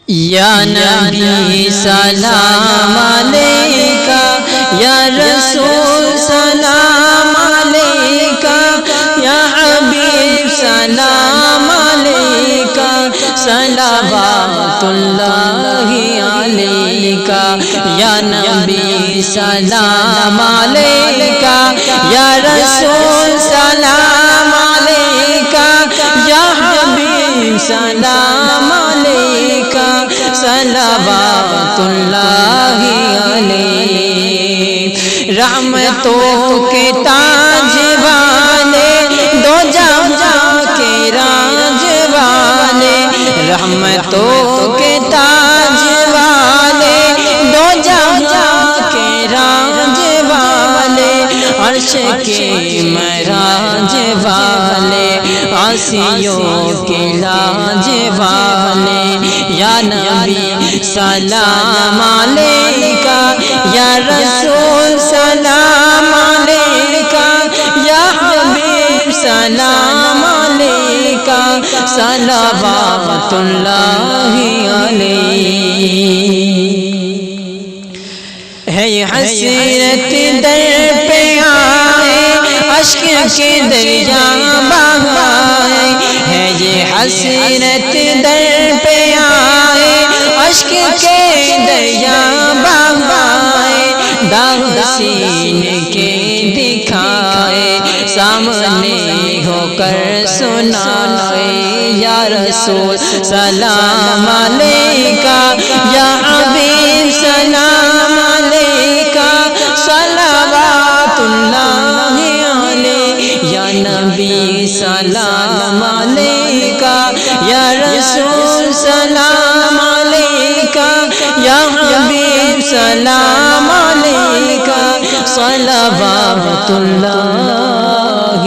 یا نبی سلام علیکہ، یا رسول سلام علیکہ، یا حبیب سلام علیکہ، صلوات اللہ علیکہ، یا نبی سلام علیکہ، یا رسول سلام علیکہ، یا حبیب سلام علیکہ، صلوات اللہ علیہ۔ رحمتوں کے تاج والے، دو جہاں کے راج والے، رحمتوں کے تاج والے، دو جہاں کے راج والے، عرش کے معراج والے، عاصیوں کے لاج والے، یا نبی سلام علیکہ، یا رسول سلام علیکہ، یا حبیب سلام علیکہ، صلوات اللہ علیہ۔ ہے حسرت در پہ آئے، اشک کے دریا بہائے، ہے یہ حسرت در پہ آئے، اشک کے دریا بہائے، داغ سینے کے دکھائے، سامنے ہو کر سنائے، یا رسول سلام علیکہ، یا حبیب سلام علیکہ، صلوات اللہ علیہ، یا نبی سلام علیکہ، یا رسول سلام علیکہ، یا حبیب سلام علیکہ، صلوات اللہ